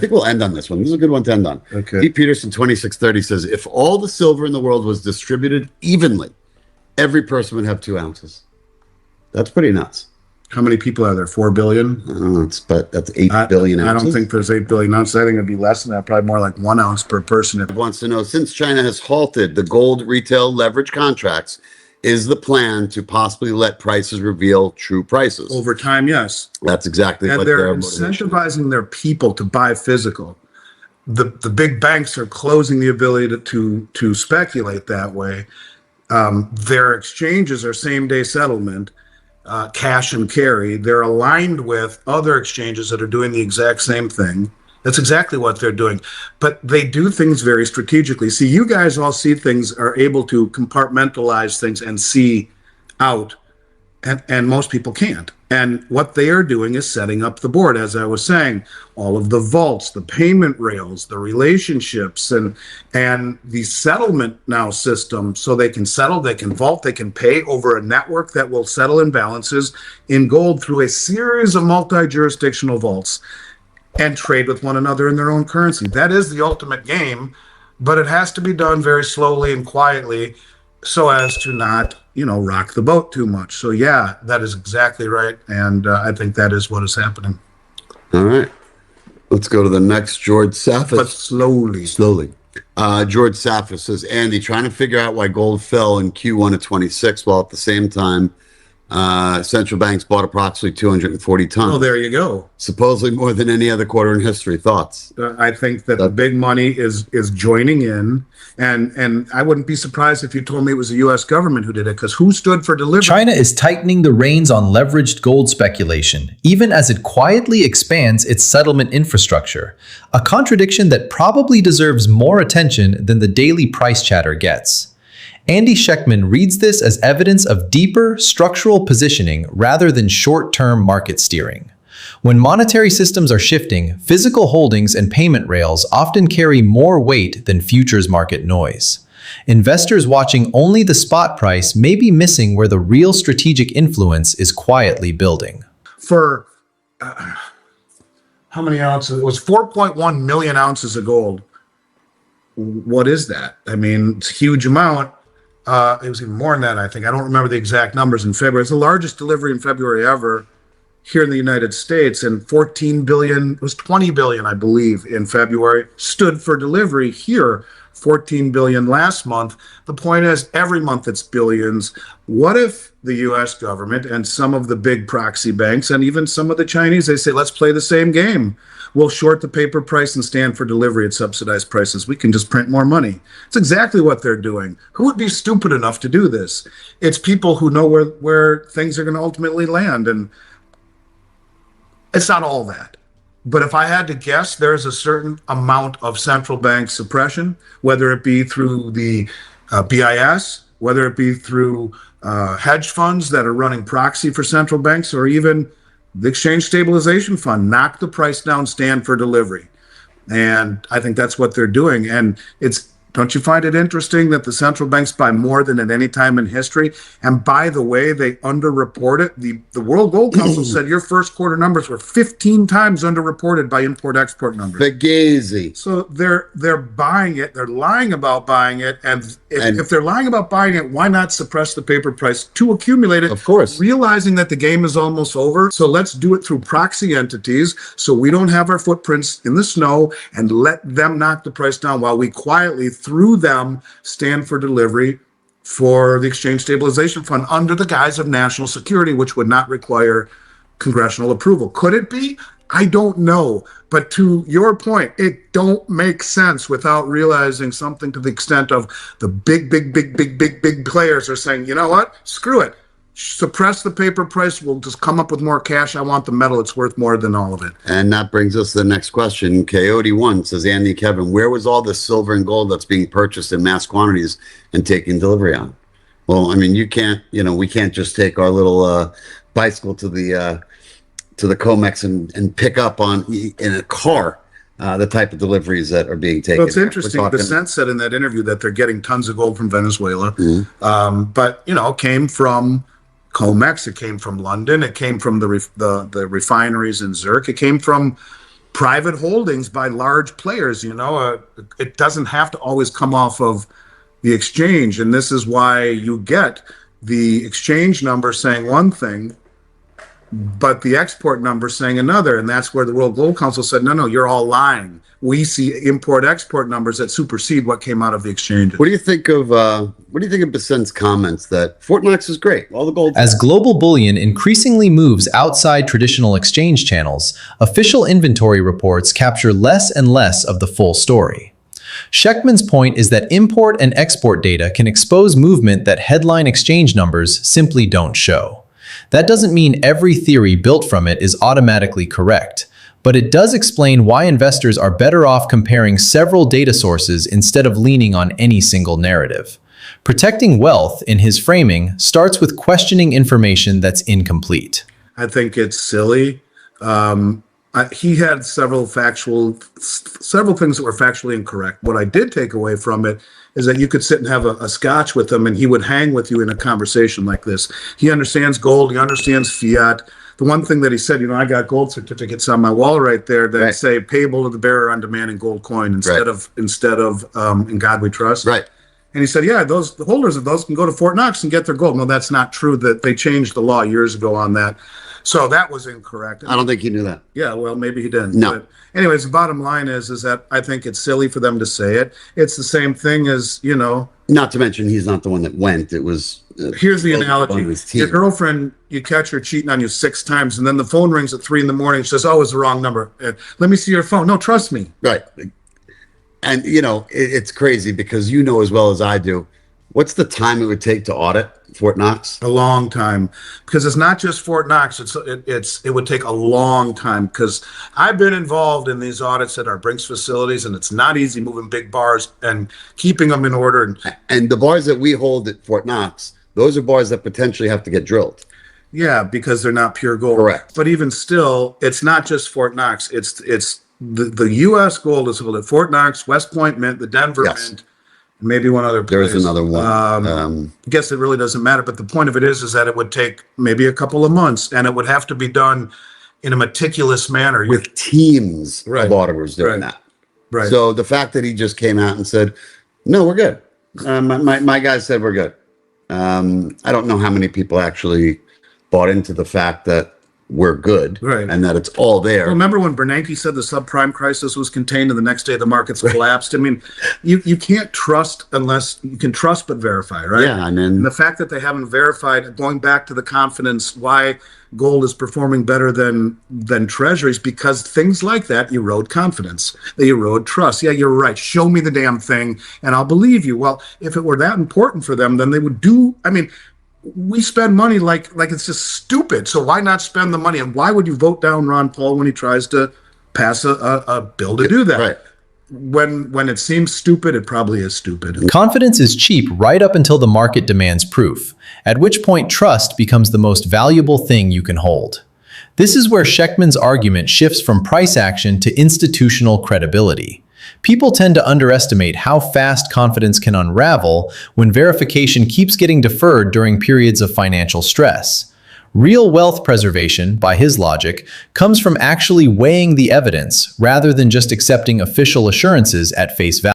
think we'll end on this one. This is a good one to end on. Okay. Pete Peterson, 2630 says, if all the silver in the world was distributed evenly, every person would have 2 ounces. That's pretty nuts. How many people are there? 4 billion? I don't know. But that's 8 billion ounces. I don't think there's 8 billion ounces. I think it'd be less than that. Probably more like 1 ounce per person. It wants to know, since China has halted the gold retail leverage contracts, is the plan to possibly let prices reveal true prices? Over time, yes. That's exactly what they're incentivizing their people to buy physical. The big banks are closing the ability to speculate that way. Their exchanges are same-day settlement, cash and carry. They're aligned with other exchanges that are doing the exact same thing. That's exactly what they're doing. But they do things very strategically. See, you guys all see things, are able to compartmentalize things and see out, and most people can't. And what they are doing is setting up the board, as I was saying, all of the vaults, the payment rails, the relationships, and the settlement now system, so they can settle, they can vault, they can pay over a network that will settle imbalances in gold through a series of multi-jurisdictional vaults and trade with one another in their own currency. That is the ultimate game, but it has to be done very slowly and quietly so as to not, rock the boat too much. So yeah, that is exactly right. And I think that is what is happening. All right. Let's go to the next. George Safis. But slowly. George Safis says, Andy, trying to figure out why gold fell in Q1 of 26, while at the same time, central banks bought approximately 240 tons. Oh, there you go. Supposedly more than any other quarter in history. Thoughts? I think that the big money is joining in, and I wouldn't be surprised if you told me it was the U.S. government who did it, because who stood for delivery? China is tightening the reins on leveraged gold speculation, even as it quietly expands its settlement infrastructure, a contradiction that probably deserves more attention than the daily price chatter gets. Andy Schectman reads this as evidence of deeper structural positioning rather than short-term market steering. When monetary systems are shifting, physical holdings and payment rails often carry more weight than futures market noise. Investors watching only the spot price may be missing where the real strategic influence is quietly building. For how many ounces? It was 4.1 million ounces of gold. What is that? I mean, it's a huge amount. It was even more than that, I think. I don't remember the exact numbers in February. It's the largest delivery in February ever here in the United States, and 14 billion, it was 20 billion, I believe, in February, stood for delivery here. 14 billion last month. The point is, every month it's billions. What if the U.S. government and some of the big proxy banks and even some of the Chinese, they say, let's play the same game. We'll short the paper price and stand for delivery at subsidized prices. We can just print more money. It's exactly what they're doing. Who would be stupid enough to do this? It's people who know where things are going to ultimately land. And it's not all that. But if I had to guess, there's a certain amount of central bank suppression, whether it be through the BIS, whether it be through hedge funds that are running proxy for central banks, or even the Exchange Stabilization Fund. Knock the price down, stand for delivery. And I think that's what they're doing. And don't you find it interesting that the central banks buy more than at any time in history? And by the way, they underreport it. The World Gold Council said your first quarter numbers were 15 times underreported by import-export numbers. Fugazi. So they're buying it. They're lying about buying it. And if they're lying about buying it, why not suppress the paper price to accumulate it? Of course. Realizing that the game is almost over. So let's do it through proxy entities so we don't have our footprints in the snow, and let them knock the price down while we quietly, through them, stand for delivery for the Exchange Stabilization Fund under the guise of national security, which would not require congressional approval. Could it be? I don't know. But to your point, it don't make sense without realizing something to the extent of the big players are saying, you know what? Screw it. Suppress the paper price. We'll just come up with more cash. I want the metal. It's worth more than all of it. And that brings us to the next question. Coyote1 says, Andy, Kevin, where was all this silver and gold that's being purchased in mass quantities and taking delivery on? Well, I mean, we can't just take our little bicycle to the COMEX and pick up in a car the type of deliveries that are being taken. Well, it's interesting. The Sense said in that interview that they're getting tons of gold from Venezuela, but it came from COMEX, it came from London, it came from the refineries in Zurich, it came from private holdings by large players. It doesn't have to always come off of the exchange. And this is why you get the exchange number saying one thing, but the export number saying another. And that's where the World Gold Council said, no, you're all lying. We see import-export numbers that supersede what came out of the exchange. What do you think of Bassent's comments that Fort Knox is great? All the gold. As global bullion increasingly moves outside traditional exchange channels, official inventory reports capture less and less of the full story. Schectman's point is that import and export data can expose movement that headline exchange numbers simply don't show. That doesn't mean every theory built from it is automatically correct, but it does explain why investors are better off comparing several data sources instead of leaning on any single narrative. Protecting wealth, in his framing, starts with questioning information that's incomplete. I think it's silly. He had several things that were factually incorrect. What I did take away from it is that you could sit and have a scotch with him and he would hang with you in a conversation like this. He understands gold. He understands fiat. The one thing that he said, I got gold certificates on my wall right there that say payable to the bearer on demand in gold coin instead of in God we trust. Right. And he said, the holders of those can go to Fort Knox and get their gold. No, that's not true. That they changed the law years ago on that. So that was incorrect. I don't think he knew that. Yeah, well, maybe he didn't. No. But anyways, the bottom line is that I think it's silly for them to say it. It's the same thing as, Not to mention he's not the one that went. It was. Here's the analogy. His team. Your girlfriend, you catch her cheating on you 6 times, and then the phone rings at 3 a.m. She says, oh, it's the wrong number. Let me see your phone. No, trust me. Right. And, it's crazy because you know as well as I do, what's the time it would take to audit Fort Knox? A long time, because it's not just Fort Knox. It would take a long time because I've been involved in these audits at our Brinks facilities, and it's not easy moving big bars and keeping them in order. And the bars that we hold at Fort Knox, those are bars that potentially have to get drilled. Yeah, because they're not pure gold. Correct. But even still, it's not just Fort Knox. It's the U.S. gold is held at Fort Knox, West Point Mint, the Denver Mint. Maybe one other place. There's another one. I guess it really doesn't matter. But the point of it is that it would take maybe a couple of months, and it would have to be done in a meticulous manner. With teams of auditors doing that. Right. So the fact that he just came out and said, no, we're good. My guys said we're good. I don't know how many people actually bought into the fact that we're good and that it's all there. Well, remember when Bernanke said the subprime crisis was contained and the next day the markets collapsed? I mean, you can't trust unless you can trust but verify, right? Yeah, and the fact that they haven't verified, going back to the confidence, why gold is performing better than treasuries, because things like that erode confidence. They erode trust. Yeah, you're right. Show me the damn thing and I'll believe you. Well, if it were that important for them, then they would do, we spend money like it's just stupid. So why not spend the money? And why would you vote down Ron Paul when he tries to pass a bill to do that? Right. When it seems stupid, it probably is stupid. Confidence is cheap right up until the market demands proof, at which point trust becomes the most valuable thing you can hold. This is where Schectman's argument shifts from price action to institutional credibility. People tend to underestimate how fast confidence can unravel when verification keeps getting deferred during periods of financial stress. Real wealth preservation, by his logic, comes from actually weighing the evidence rather than just accepting official assurances at face value.